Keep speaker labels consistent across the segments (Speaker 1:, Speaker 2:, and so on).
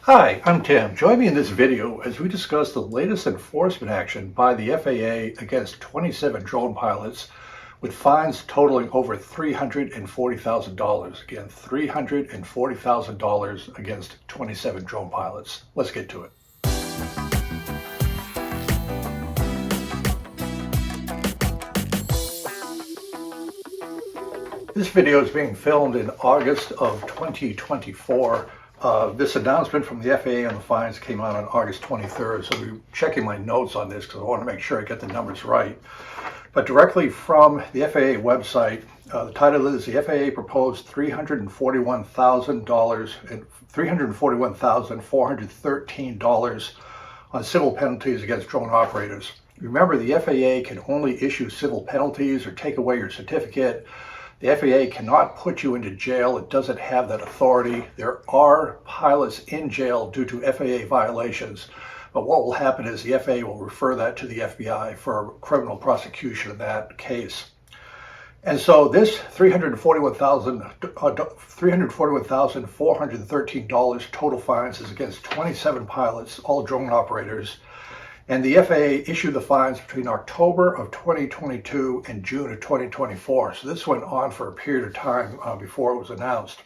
Speaker 1: Hi, I'm Tim. Join me in this video as we discuss the latest enforcement action by the FAA against 27 drone pilots with fines totaling over $340,000. Again, $340,000 against 27 drone pilots. Let's get to it. This video is being filmed in August of 2024. This announcement from the FAA on the fines came out on August 23rd, so we're checking my notes on this because I want to make sure I get the numbers right. But directly from the FAA website, the title is the FAA proposed $341,413 on civil penalties against drone operators. Remember, the FAA can only issue civil penalties or take away your certificate. The FAA cannot put you into jail. It doesn't have that authority. There are pilots in jail due to FAA violations, but what will happen is the FAA will refer that to the FBI for criminal prosecution in that case. And so this $341,413 total fines is against 27 pilots, all drone operators. And the FAA issued the fines between October of 2022 and June of 2024. So this went on for a period of time before it was announced.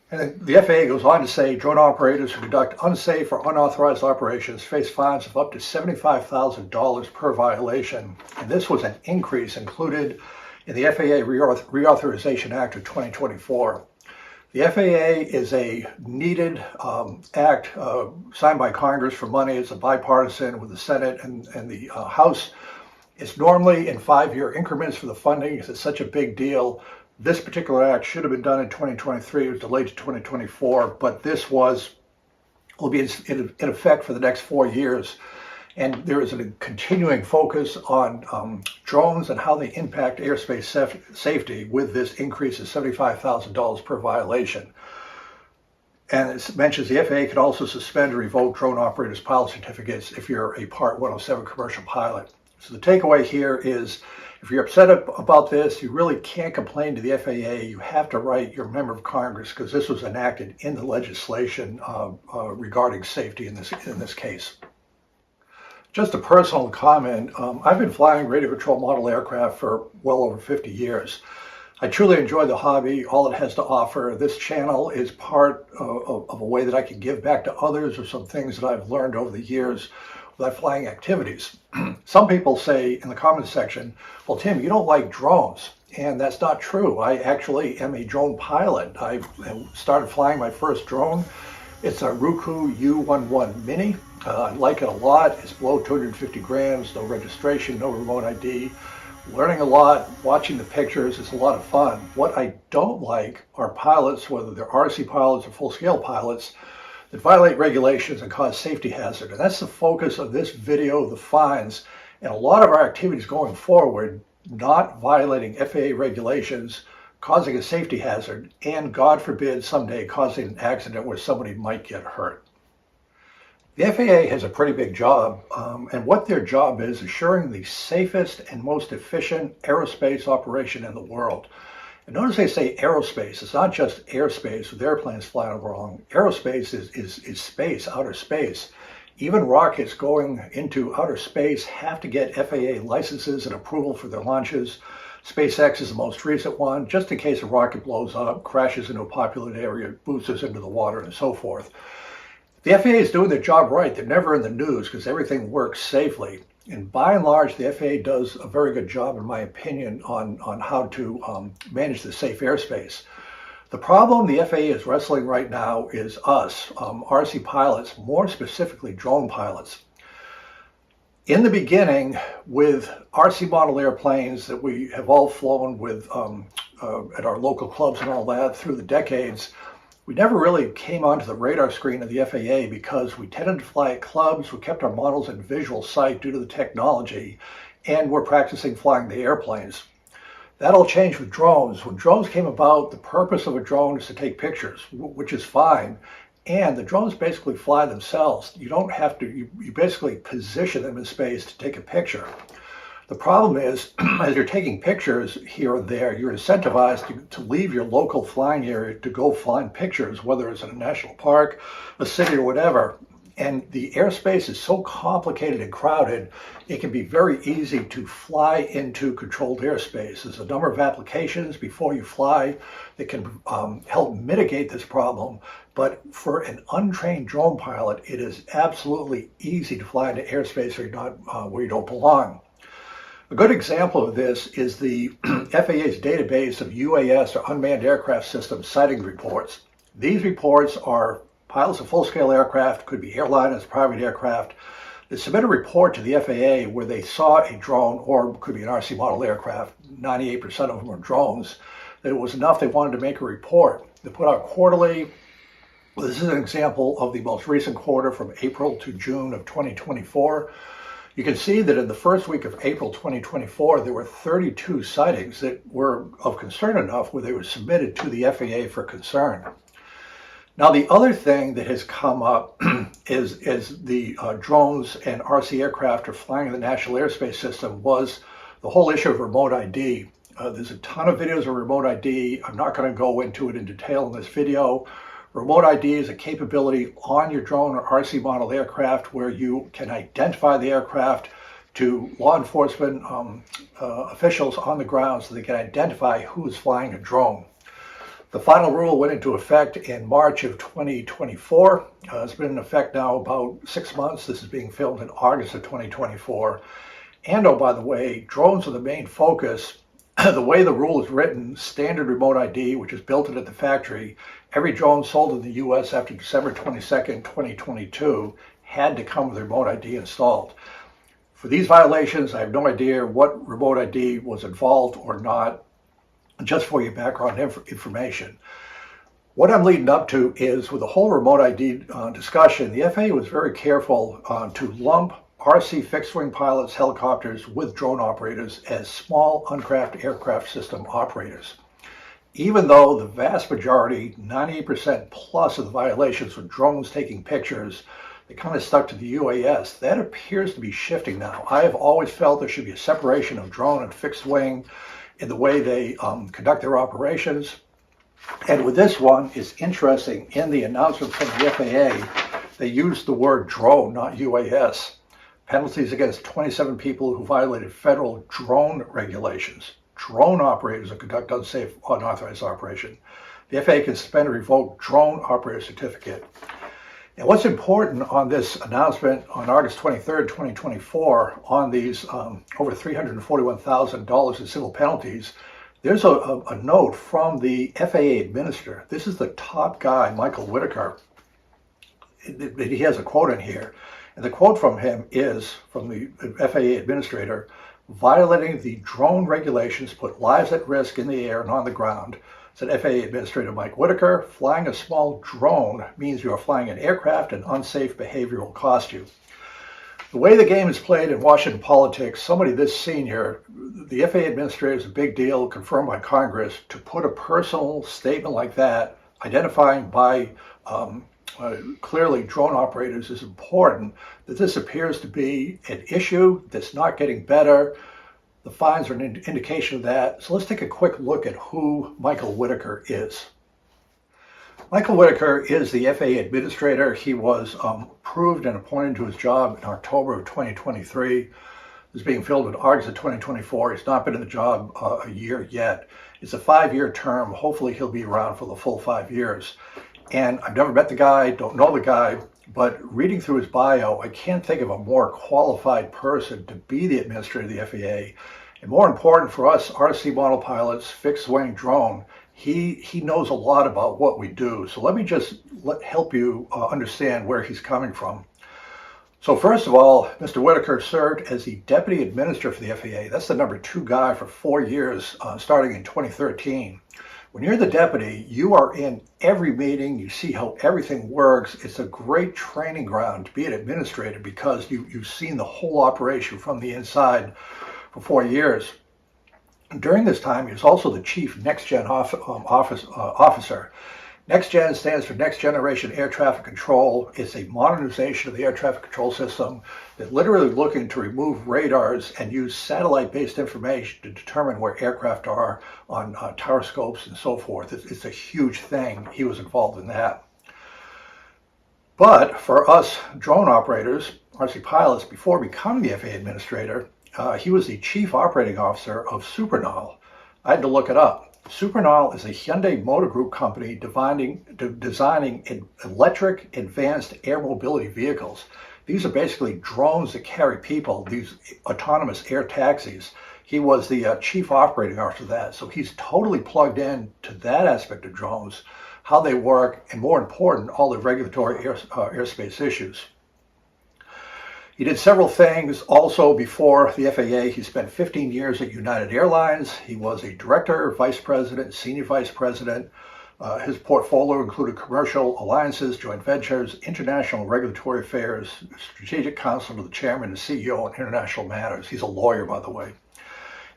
Speaker 1: And the FAA goes on to say drone operators who conduct unsafe or unauthorized operations face fines of up to $75,000 per violation. And this was an increase included in the FAA Reauthorization Act of 2024. The FAA is a needed act signed by Congress for money. It's a bipartisan with the Senate and the House. It's normally in 5-year increments for the funding because it's such a big deal. This particular act should have been done in 2023. It was delayed to 2024, but this will be in effect for the next 4 years. And there is a continuing focus on drones and how they impact airspace safety with this increase of $75,000 per violation. And it mentions the FAA could also suspend or revoke drone operators' pilot certificates if you're a Part 107 commercial pilot. So the takeaway here is if you're upset about this, you really can't complain to the FAA. You have to write your member of Congress because this was enacted in the legislation regarding safety in this case. Just a personal comment, I've been flying radio control model aircraft for well over 50 years. I truly enjoy the hobby, all it has to offer. This channel is part of a way that I can give back to others or some things that I've learned over the years with my flying activities. Some people say in the comments section, well, Tim, you don't like drones. And that's not true. I actually am a drone pilot. I started flying my first drone. It's a Roku U11 Mini. I like it a lot. It's below 250 grams, no registration, no remote ID. Learning a lot, watching the pictures, it's a lot of fun. What I don't like are pilots, whether they're RC pilots or full-scale pilots, that violate regulations and cause safety hazard. And that's the focus of this video, the fines, and a lot of our activities going forward, not violating FAA regulations, causing a safety hazard, and God forbid someday causing an accident where somebody might get hurt. The FAA has a pretty big job, and what their job is assuring the safest and most efficient aerospace operation in the world. And notice they say aerospace. It's not just airspace with airplanes flying over along. Aerospace is space, outer space. Even rockets going into outer space have to get FAA licenses and approval for their launches. SpaceX is the most recent one, just in case a rocket blows up, crashes into a populated area, boosters into the water, and so forth. The FAA is doing their job right. They're never in the news because everything works safely. And by and large, the FAA does a very good job, in my opinion, on how to manage the safe airspace. The problem the FAA is wrestling right now is us, RC pilots, more specifically drone pilots. In the beginning, with RC model airplanes that we have all flown with at our local clubs and all that through the decades, we never really came onto the radar screen of the FAA because we tended to fly at clubs, we kept our models in visual sight due to the technology, and we're practicing flying the airplanes. That all changed with drones. When drones came about, the purpose of a drone is to take pictures, which is fine. And the drones basically fly themselves. You don't have to, you basically position them in space to take a picture. The problem is, as you're taking pictures here and there, you're incentivized to leave your local flying area to go find pictures, whether it's in a national park, a city, or whatever. And the airspace is so complicated and crowded, it can be very easy to fly into controlled airspace. There's a number of applications before you fly that can help mitigate this problem. But for an untrained drone pilot, it is absolutely easy to fly into airspace where you don't belong. A good example of this is the FAA's database of UAS, or unmanned aircraft system sighting reports. These reports are pilots of full-scale aircraft, could be airliners, private aircraft, that submit a report to the FAA where they saw a drone, or could be an RC model aircraft. 98% of them are drones. That it was enough they wanted to make a report. They put out quarterly. This is an example of the most recent quarter from April to June of 2024. You can see that in the first week of April 2024, there were 32 sightings that were of concern enough where they were submitted to the FAA for concern. Now, the other thing that has come up is the drones and RC aircraft are flying in the National Airspace System was the whole issue of remote ID. There's a ton of videos of remote ID. I'm not going to go into it in detail in this video. Remote ID is a capability on your drone or RC model aircraft where you can identify the aircraft to law enforcement officials on the ground so they can identify who is flying a drone. The final rule went into effect in March of 2024. It's been in effect now about 6 months. This is being filmed in August of 2024. And oh, by the way, drones are the main focus. The way the rule is written, standard remote ID, which is built in at the factory, every drone sold in the U.S. after December 22nd, 2022 had to come with remote ID installed. For these violations, I have no idea what remote ID was involved or not, just for your background information. What I'm leading up to is with the whole remote ID discussion, the FAA was very careful to lump RC fixed-wing pilots, helicopters with drone operators as small uncrafted aircraft system operators. Even though the vast majority, 98% plus of the violations were drones taking pictures, they kind of stuck to the UAS. That appears to be shifting now. I have always felt there should be a separation of drone and fixed wing in the way they conduct their operations. And with this one, it's interesting, in the announcement from the FAA, they used the word drone, not UAS. Penalties against 27 people who violated federal drone regulations. Drone operators who conduct unsafe, unauthorized operation. The FAA can suspend or revoke drone operator certificate. And what's important on this announcement on August 23rd, 2024, on these over $341,000 in civil penalties, there's a note from the FAA Administrator. This is the top guy, Michael Whitaker. He has a quote in here. And the quote from him is, from the FAA Administrator, violating the drone regulations put lives at risk in the air and on the ground. Said FAA Administrator Mike Whitaker, flying a small drone means you are flying an aircraft and unsafe behavior will cost you. The way the game is played in Washington politics, somebody this senior, the FAA Administrator is a big deal, confirmed by Congress, to put a personal statement like that, identifying by clearly drone operators is important, that this appears to be an issue that's not getting better. The fines are an indication of that. So let's take a quick look at who Michael Whitaker is. Michael Whitaker is the FAA Administrator. He was approved and appointed to his job in October of 2023. This is being filmed in August of 2024. He's not been in the job a year yet. It's a 5-year term. Hopefully he'll be around for the full 5 years. And I've never met the guy, don't know the guy, but reading through his bio, I can't think of a more qualified person to be the administrator of the FAA. And more important for us, RC model pilots, fixed wing drone, he knows a lot about what we do. So let me just help you understand where he's coming from. So first of all, Mr. Whitaker served as the Deputy Administrator for the FAA. That's the number 2 guy for 4 years, starting in 2013. When you're the deputy, you are in every meeting, you see how everything works. It's a great training ground to be an administrator because you've seen the whole operation from the inside for 4 years. During this time, he was also the Chief Next Gen officer. NextGen stands for Next Generation Air Traffic Control. It's a modernization of the air traffic control system that's literally looking to remove radars and use satellite-based information to determine where aircraft are on gyroscopes and so forth. It's a huge thing. He was involved in that. But for us drone operators, RC pilots, before becoming the FAA Administrator, he was the Chief Operating Officer of Supernal. I had to look it up. Supernal is a Hyundai Motor Group company designing electric advanced air mobility vehicles. These are basically drones that carry people, these autonomous air taxis. He was the Chief Operating Officer of that, so he's totally plugged in to that aspect of drones, how they work, and more important, all the regulatory airspace issues. He did several things also before the FAA. He spent 15 years at United Airlines. He was a director, vice president, senior vice president. His portfolio included commercial alliances, joint ventures, international regulatory affairs, strategic counsel to the chairman and CEO on international matters. He's a lawyer, by the way. And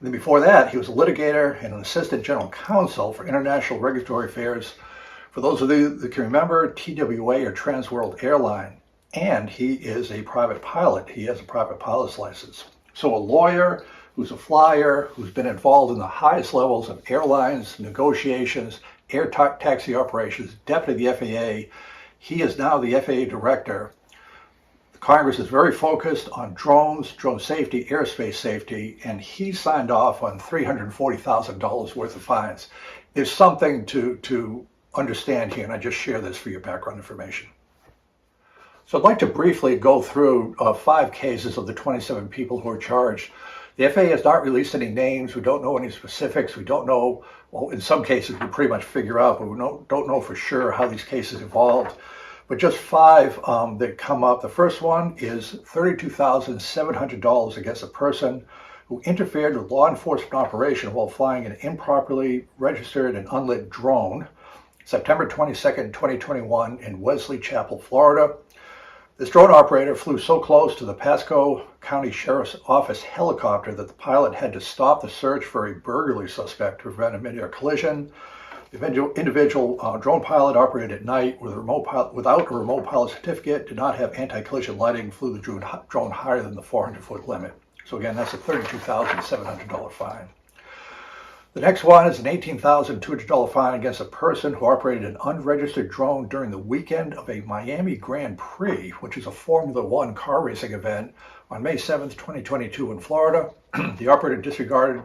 Speaker 1: then before that, he was a litigator and an assistant general counsel for international regulatory affairs. For those of you that can remember, TWA or Trans World Airline. And he is a private pilot. He has a private pilot's license. So a lawyer who's a flyer, who's been involved in the highest levels of airlines, negotiations, air taxi operations, deputy of the FAA. He is now the FAA director. Congress is very focused on drones, drone safety, airspace safety, and he signed off on $340,000 worth of fines. There's something to understand here, and I just share this for your background information. So I'd like to briefly go through 5 cases of the 27 people who are charged. The FAA has not released any names. We don't know any specifics. We don't know, well, in some cases we pretty much figure out, but we don't know for sure how these cases evolved. But just 5 that come up. The first one is $32,700 against a person who interfered with law enforcement operation while flying an improperly registered and unlit drone, September 22nd, 2021 in Wesley Chapel, Florida. This drone operator flew so close to the Pasco County Sheriff's Office helicopter that the pilot had to stop the search for a burglary suspect to prevent a mid-air collision. The individual drone pilot operated at night without a remote pilot certificate, did not have anti-collision lighting, flew the drone higher than the 400-foot limit. So again, that's a $32,700 fine. The next one is an $18,200 fine against a person who operated an unregistered drone during the weekend of a Miami Grand Prix, which is a Formula One car racing event, on May 7th, 2022 in Florida. The operator disregarded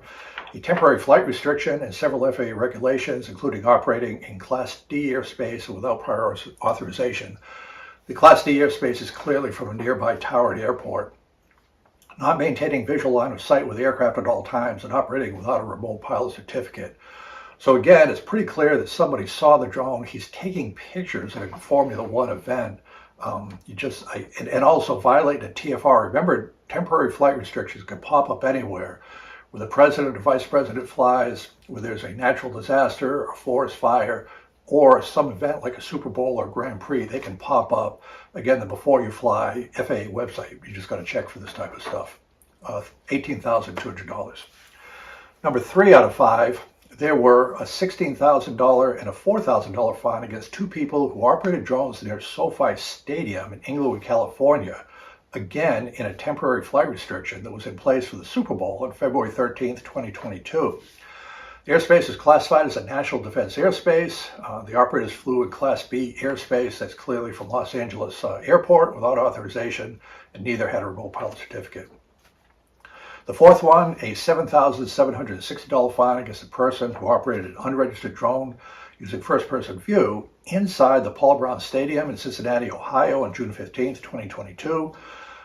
Speaker 1: a temporary flight restriction and several FAA regulations, including operating in Class D airspace without prior authorization. The Class D airspace is clearly from a nearby towered airport. Not maintaining visual line of sight with the aircraft at all times, and operating without a remote pilot certificate. So again, it's pretty clear that somebody saw the drone. He's taking pictures at a Formula One event. And also violate the TFR. Remember, temporary flight restrictions can pop up anywhere. Where the president or vice president flies, where there's a natural disaster, a forest fire, or some event like a Super Bowl or Grand Prix, they can pop up. Again, the Before You Fly FAA website, you just got to check for this type of stuff. $18,200. Number 3 out of 5, there were a $16,000 and a $4,000 fine against 2 people who operated drones near SoFi Stadium in Inglewood, California, again in a temporary flight restriction that was in place for the Super Bowl on February 13th, 2022. The airspace is classified as a national defense airspace. The operators flew in Class B airspace, that's clearly from Los Angeles Airport, without authorization, and neither had a remote pilot certificate. The fourth one, a $7,760 fine against a person who operated an unregistered drone using first-person view inside the Paul Brown Stadium in Cincinnati, Ohio on June 15th, 2022.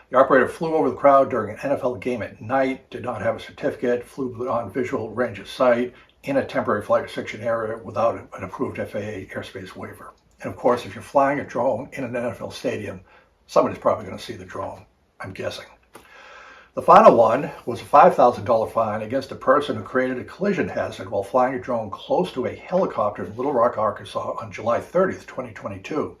Speaker 1: The operator flew over the crowd during an NFL game at night, did not have a certificate, flew beyond visual range of sight in a temporary flight restriction area without an approved FAA airspace waiver. And of course, if you're flying a drone in an NFL stadium, somebody's probably going to see the drone, I'm guessing. The final one was a $5,000 fine against a person who created a collision hazard while flying a drone close to a helicopter in Little Rock, Arkansas on July 30th, 2022.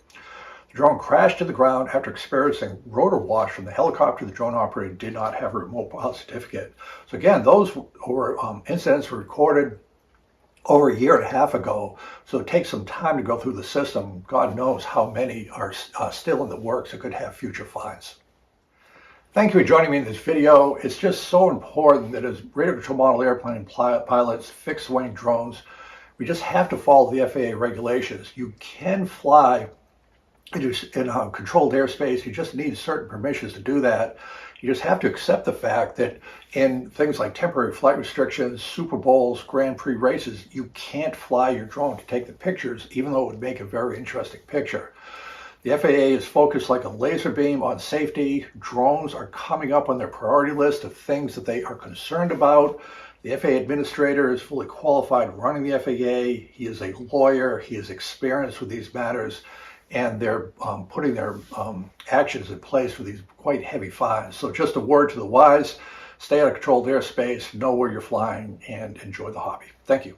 Speaker 1: The drone crashed to the ground after experiencing rotor wash from the helicopter. The drone operator did not have a remote pilot certificate. So again, those were incidents were recorded over a year and a half ago. So it takes some time to go through the system. God knows how many are still in the works that could have future fines. Thank you for joining me in this video. It's just so important that as radar control model airplane pilots, fixed wing drones, we just have to follow the FAA regulations. You can fly in controlled airspace. You just need certain permissions to do that. You just have to accept the fact that in things like temporary flight restrictions, Super Bowls, Grand Prix races, you can't fly your drone to take the pictures, even though it would make a very interesting picture. The FAA is focused like a laser beam on safety. Drones are coming up on their priority list of things that they are concerned about. The FAA Administrator is fully qualified running the FAA. He is a lawyer. He is experienced with these matters, and they're putting their actions in place for these quite heavy fines. So just a word to the wise, stay out of controlled airspace, know where you're flying, and enjoy the hobby. Thank you.